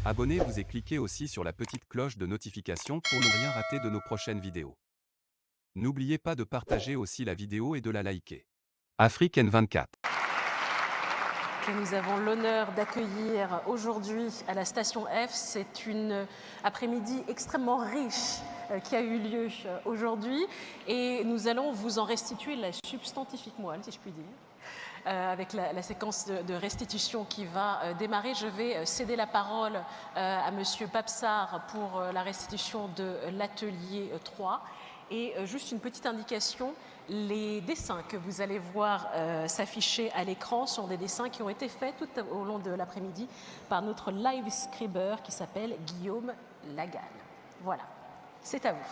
Abonnez-vous et cliquez aussi sur la petite cloche de notification pour ne rien rater de nos prochaines vidéos. N'oubliez pas de partager aussi la vidéo et de la liker. Afrique N24. Que nous avons l'honneur d'accueillir aujourd'hui à la station F. C'est une après-midi extrêmement riche qui a eu lieu aujourd'hui et nous allons vous en restituer la substantifique moelle, si je puis dire. Avec la séquence de restitution qui va démarrer, je vais céder la parole à Monsieur Babsar pour la restitution de l'atelier 3. Et juste une petite indication, les dessins que vous allez voir s'afficher à l'écran sont des dessins qui ont été faits tout au long de l'après-midi par notre live scriber qui s'appelle Guillaume Lagal. Voilà, c'est à vous.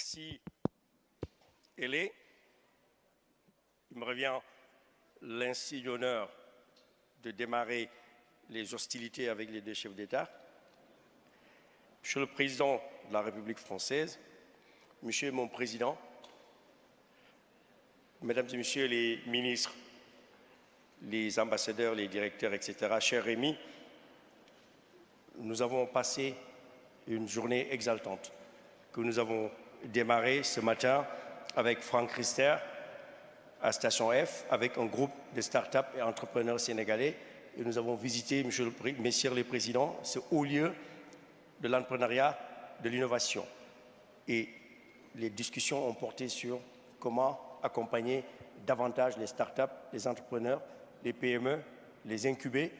Merci, Hélé. Il me revient l'insigne honneur de démarrer les hostilités avec les deux chefs d'État. Monsieur le Président de la République française, Monsieur mon Président, Mesdames et Messieurs les ministres, les ambassadeurs, les directeurs, etc., cher Rémi, nous avons passé une journée exaltante que nous avons démarré ce matin avec Franck Rister à Station F, avec un groupe de start-up et entrepreneurs sénégalais. Et nous avons visité, Messieurs les Présidents, ce haut lieu de l'entrepreneuriat, de l'innovation. Et les discussions ont porté sur comment accompagner davantage les start-up, les entrepreneurs, les PME, les incuber,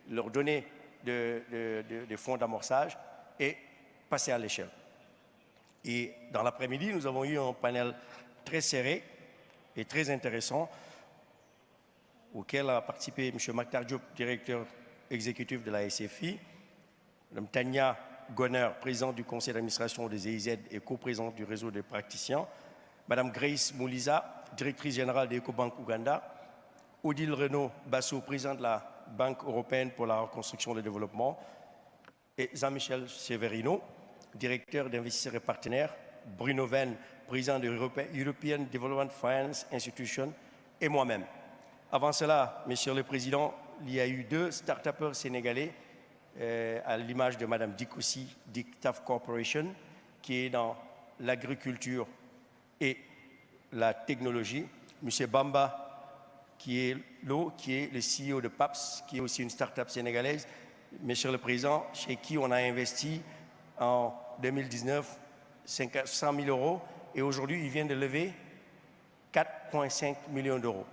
leur donner des fonds d'amorçage et passer à l'échelle. Et dans l'après-midi, nous avons eu un panel très serré et très intéressant auquel a participé M. Maktar Diop, directeur exécutif de la SFI, Mme Tania Gonner, présidente du conseil d'administration des EIZ et coprésidente du réseau des praticiens, Mme Grace Mouliza, directrice générale d'Ecobank Ouganda, Odile Renaud-Basso, président de la Banque européenne pour la reconstruction et le développement, et Jean-Michel Severino, directeur d'investisseurs et partenaires, Bruno Venn, président de European Development Finance Institution, et moi-même. Avant cela, Monsieur le Président, il y a eu deux start-upers sénégalais, à l'image de Mme Dikoussi, Diktaf Corporation, qui est dans l'agriculture et la technologie, M. Bamba, qui est le CEO de PAPS, qui est aussi une start-up sénégalaise, Monsieur le Président, chez qui on a investi en 2019 100 000 euros et aujourd'hui il vient de lever 4,5 millions d'euros.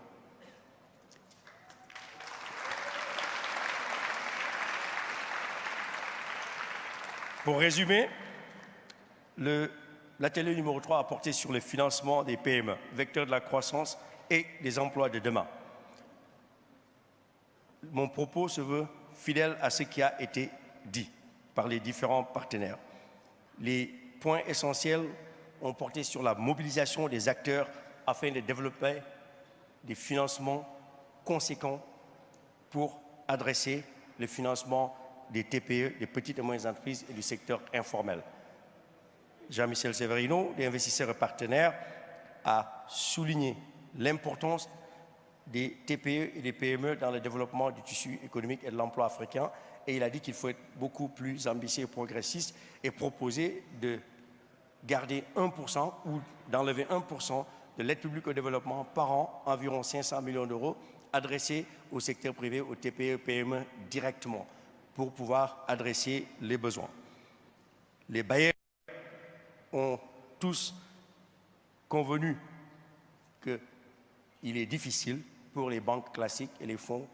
Pour résumer, l'atelier numéro 3 a porté sur le financement des PME, vecteurs de la croissance et des emplois de demain. Mon propos se veut fidèle à ce qui a été dit par les différents partenaires. Les points essentiels ont porté sur la mobilisation des acteurs afin de développer des financements conséquents pour adresser le financement des TPE, des petites et moyennes entreprises et du secteur informel. Jean-Michel Severino, des investisseurs et partenaires, a souligné l'importance des TPE et des PME dans le développement du tissu économique et de l'emploi africain. Et il a dit qu'il faut être beaucoup plus ambitieux et progressiste et proposer de garder 1% ou d'enlever 1% de l'aide publique au développement par an, environ 500 millions d'euros, adressés au secteur privé, aux TPE, PME directement, pour pouvoir adresser les besoins. Les bailleurs ont tous convenu qu'il est difficile pour les banques classiques et les fonds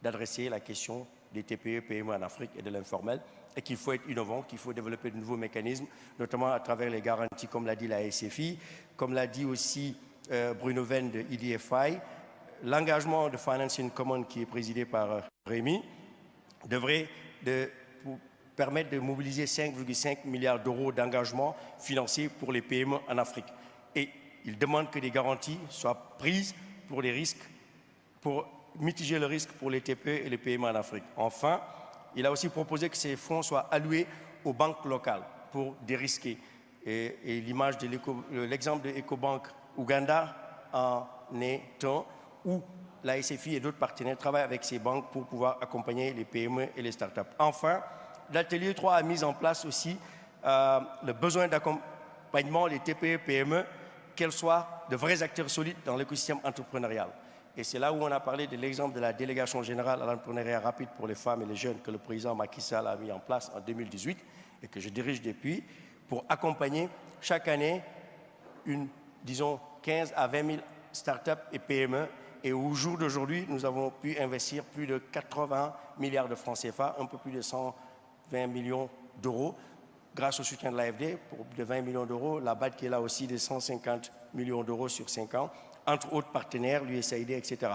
d'adresser la question des TPE, PME en Afrique et de l'informel, et qu'il faut être innovant, qu'il faut développer de nouveaux mécanismes, notamment à travers les garanties, comme l'a dit la SFI, comme l'a dit aussi Bruno Venn de EDFI. L'engagement de Financing Common, qui est présidé par Rémi, devrait permettre de mobiliser 5,5 milliards d'euros d'engagement financier pour les PME en Afrique. Et il demande que des garanties soient prises pour les risques, pour mitiger le risque pour les TPE et les PME en Afrique. Enfin, il a aussi proposé que ces fonds soient alloués aux banques locales pour dérisquer. Et l'exemple de Ecobank Ouganda en est un où la SFI et d'autres partenaires travaillent avec ces banques pour pouvoir accompagner les PME et les startups. Enfin, l'Atelier 3 a mis en place aussi le besoin d'accompagnement des TPE-PME, qu'elles soient de vrais acteurs solides dans l'écosystème entrepreneurial. Et c'est là où on a parlé de l'exemple de la délégation générale à l'entrepreneuriat rapide pour les femmes et les jeunes que le président Macky Sall a mis en place en 2018 et que je dirige depuis, pour accompagner chaque année disons 15 à 20 000 startups et PME. Et au jour d'aujourd'hui, nous avons pu investir plus de 80 milliards de francs CFA, un peu plus de 120 millions d'euros, grâce au soutien de l'AFD pour de 20 millions d'euros, la BAD qui est là aussi de 150 millions d'euros sur 5 ans, entre autres partenaires, l'USAID, etc.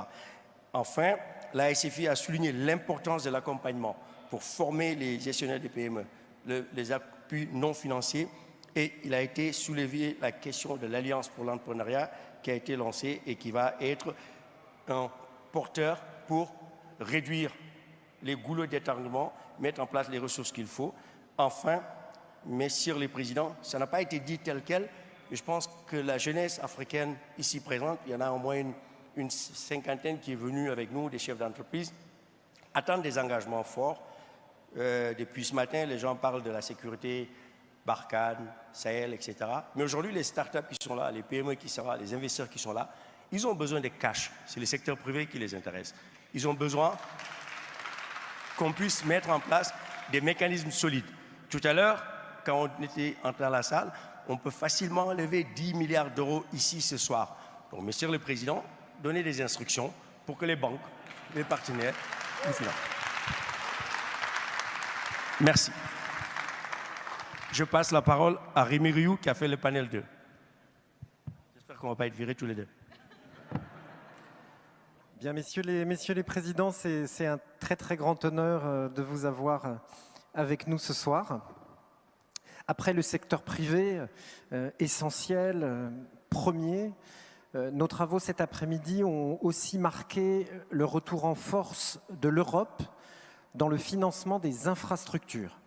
Enfin, la SFI a souligné l'importance de l'accompagnement pour former les gestionnaires des PME, les appuis non financiers, et il a été soulevé la question de l'Alliance pour l'entrepreneuriat qui a été lancée et qui va être un porteur pour réduire les goulots d'étranglement, mettre en place les ressources qu'il faut. Enfin, messieurs les présidents, ça n'a pas été dit tel quel, mais je pense que la jeunesse africaine ici présente, il y en a au moins une cinquantaine qui est venue avec nous, des chefs d'entreprise, attendent des engagements forts. Depuis ce matin, les gens parlent de la sécurité, Barkhane, Sahel, etc. Mais aujourd'hui, les startups qui sont là, les PME qui sont là, les investisseurs qui sont là, ils ont besoin de cash. C'est le secteur privé qui les intéresse. Ils ont besoin qu'on puisse mettre en place des mécanismes solides. Tout à l'heure, quand on était entré dans la salle, on peut facilement lever 10 milliards d'euros ici ce soir. Donc, monsieur le Président, donnez des instructions pour que les banques, les partenaires, nous financent. Merci. Je passe la parole à Rémi Rioux qui a fait le panel 2. J'espère qu'on ne va pas être virés tous les deux. Bien, messieurs les présidents, c'est un très grand honneur de vous avoir avec nous ce soir. Après le secteur privé, essentiel, premier, nos travaux cet après-midi ont aussi marqué le retour en force de l'Europe dans le financement des infrastructures.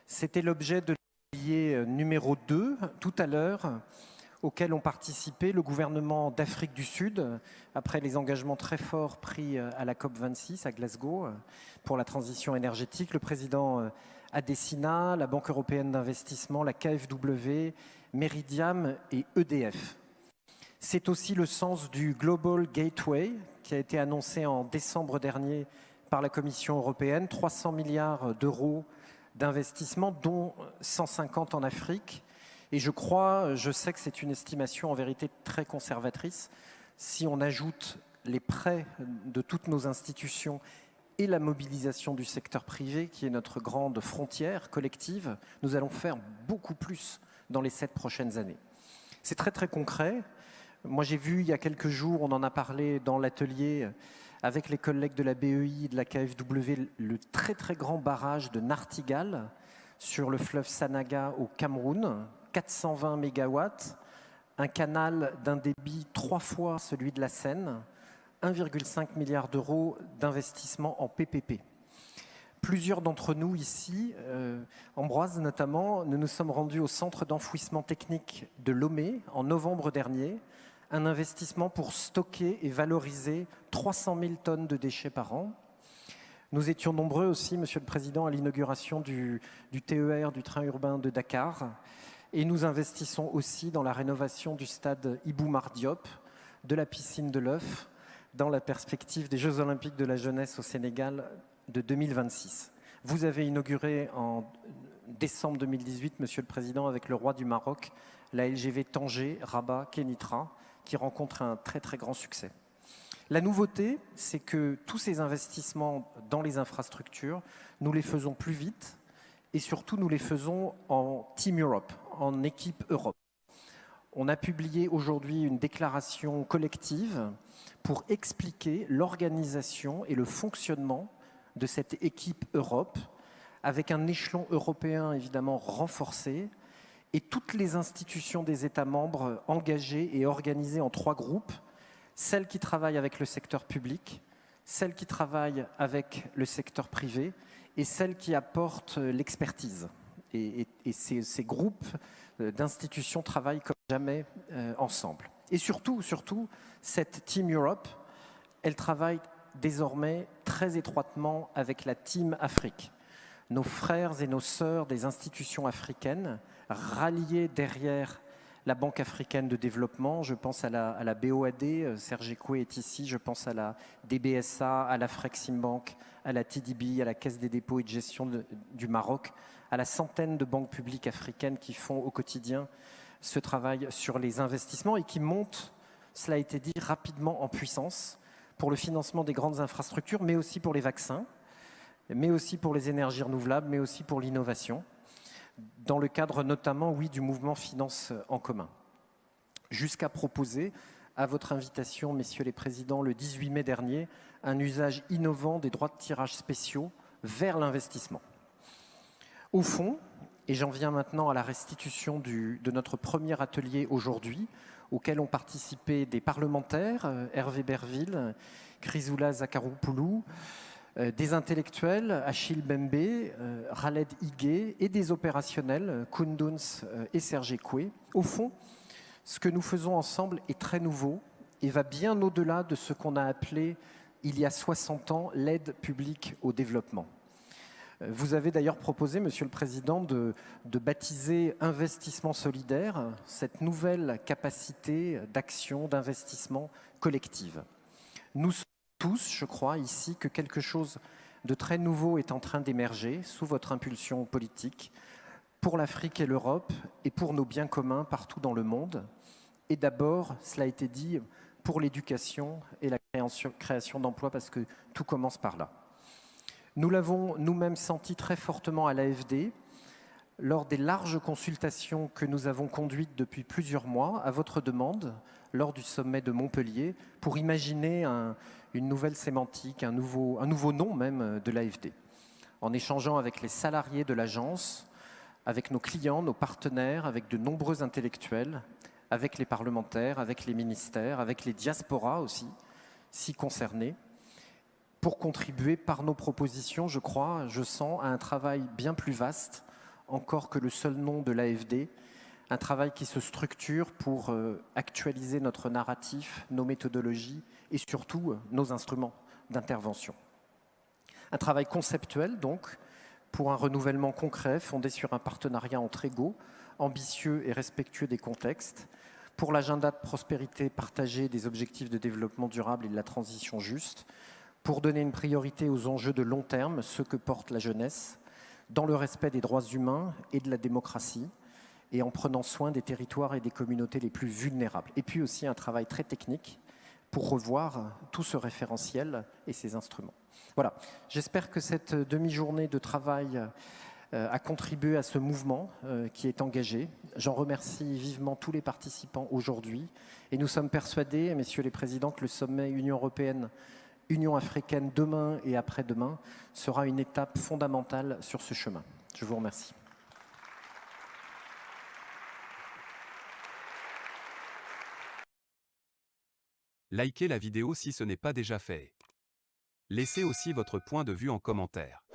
C'était l'objet de l'atelier numéro 2, tout à l'heure, auquel ont participé le gouvernement d'Afrique du Sud, après les engagements très forts pris à la COP26 à Glasgow pour la transition énergétique, le président Adesina, la Banque européenne d'investissement, la KfW, Meridiam et EDF. C'est aussi le sens du Global Gateway qui a été annoncé en décembre dernier par la Commission européenne, 300 milliards d'euros d'investissement, dont 150 en Afrique. Et je sais que c'est une estimation en vérité très conservatrice. Si on ajoute les prêts de toutes nos institutions et la mobilisation du secteur privé, qui est notre grande frontière collective, nous allons faire beaucoup plus dans les 7 prochaines années. C'est très concret. Moi, j'ai vu il y a quelques jours, on en a parlé dans l'atelier avec les collègues de la BEI et de la KfW, le très grand barrage de Nartigal sur le fleuve Sanaga au Cameroun, 420 mégawatts, un canal d'un débit 3 fois celui de la Seine, 1,5 milliard d'euros d'investissement en PPP. Plusieurs d'entre nous ici, Ambroise notamment, nous nous sommes rendus au centre d'enfouissement technique de Lomé en novembre dernier, un investissement pour stocker et valoriser 300 000 tonnes de déchets par an. Nous étions nombreux aussi, Monsieur le Président, à l'inauguration du TER, du train urbain de Dakar. Et nous investissons aussi dans la rénovation du stade Ibou Mar Diop, de la piscine de l'œuf, dans la perspective des Jeux Olympiques de la jeunesse au Sénégal de 2026. Vous avez inauguré en décembre 2018, Monsieur le Président, avec le roi du Maroc, la LGV Tanger-Rabat-Kénitra, qui rencontre un très grand succès. La nouveauté, c'est que tous ces investissements dans les infrastructures, nous les faisons plus vite et surtout nous les faisons en Team Europe, en équipe Europe. On a publié aujourd'hui une déclaration collective pour expliquer l'organisation et le fonctionnement de cette équipe Europe, avec un échelon européen évidemment renforcé, et toutes les institutions des États membres engagées et organisées en 3 groupes, celles qui travaillent avec le secteur public, celles qui travaillent avec le secteur privé et celles qui apportent l'expertise. Et ces groupes d'institutions travaillent comme jamais ensemble. Et surtout, cette Team Europe elle travaille désormais très étroitement avec la Team Afrique, nos frères et nos sœurs des institutions africaines, ralliés derrière la Banque africaine de développement. Je pense à la BOAD, Serge Ekoué est ici, je pense à la DBSA, à la Freximbank, à la TDB, à la Caisse des dépôts et de gestion du Maroc, à la centaine de banques publiques africaines qui font au quotidien ce travail sur les investissements et qui montent, cela a été dit, rapidement en puissance pour le financement des grandes infrastructures, mais aussi pour les vaccins, mais aussi pour les énergies renouvelables, mais aussi pour l'innovation, dans le cadre notamment, oui, du mouvement Finance en commun. Jusqu'à proposer, à votre invitation, messieurs les présidents, le 18 mai dernier, un usage innovant des droits de tirage spéciaux vers l'investissement. Au fond, et j'en viens maintenant à la restitution de notre premier atelier aujourd'hui, auquel ont participé des parlementaires, Hervé Berville, Chrysoula Zakharopoulou, des intellectuels, Achille Bembe, Khaled Higué, et des opérationnels, Koundouns et Serge Ekoué. Au fond, ce que nous faisons ensemble est très nouveau et va bien au-delà de ce qu'on a appelé, il y a 60 ans, l'aide publique au développement. Vous avez d'ailleurs proposé, Monsieur le Président, de baptiser investissement solidaire, cette nouvelle capacité d'action, d'investissement collective. Nous savons tous, je crois, ici, que quelque chose de très nouveau est en train d'émerger sous votre impulsion politique pour l'Afrique et l'Europe et pour nos biens communs partout dans le monde. Et d'abord, cela a été dit, pour l'éducation et la création d'emplois, parce que tout commence par là. Nous l'avons nous-mêmes senti très fortement à l'AFD lors des larges consultations que nous avons conduites depuis plusieurs mois, à votre demande, lors du sommet de Montpellier, pour imaginer une nouvelle sémantique, un nouveau nom même de l'AFD. En échangeant avec les salariés de l'agence, avec nos clients, nos partenaires, avec de nombreux intellectuels, avec les parlementaires, avec les ministères, avec les diasporas aussi, si concernés, pour contribuer par nos propositions, je crois, je sens, à un travail bien plus vaste, encore que le seul nom de l'AFD, un travail qui se structure pour actualiser notre narratif, nos méthodologies et surtout nos instruments d'intervention. Un travail conceptuel, donc, pour un renouvellement concret fondé sur un partenariat entre égaux, ambitieux et respectueux des contextes, pour l'agenda de prospérité partagée des objectifs de développement durable et de la transition juste, pour donner une priorité aux enjeux de long terme, ceux que porte la jeunesse, dans le respect des droits humains et de la démocratie, et en prenant soin des territoires et des communautés les plus vulnérables. Et puis aussi un travail très technique pour revoir tout ce référentiel et ces instruments. Voilà, j'espère que cette demi-journée de travail a contribué à ce mouvement qui est engagé. J'en remercie vivement tous les participants aujourd'hui. Et nous sommes persuadés, messieurs les présidents, que le sommet Union européenne Union africaine demain et après-demain sera une étape fondamentale sur ce chemin. Je vous remercie. Likez la vidéo si ce n'est pas déjà fait. Laissez aussi votre point de vue en commentaire.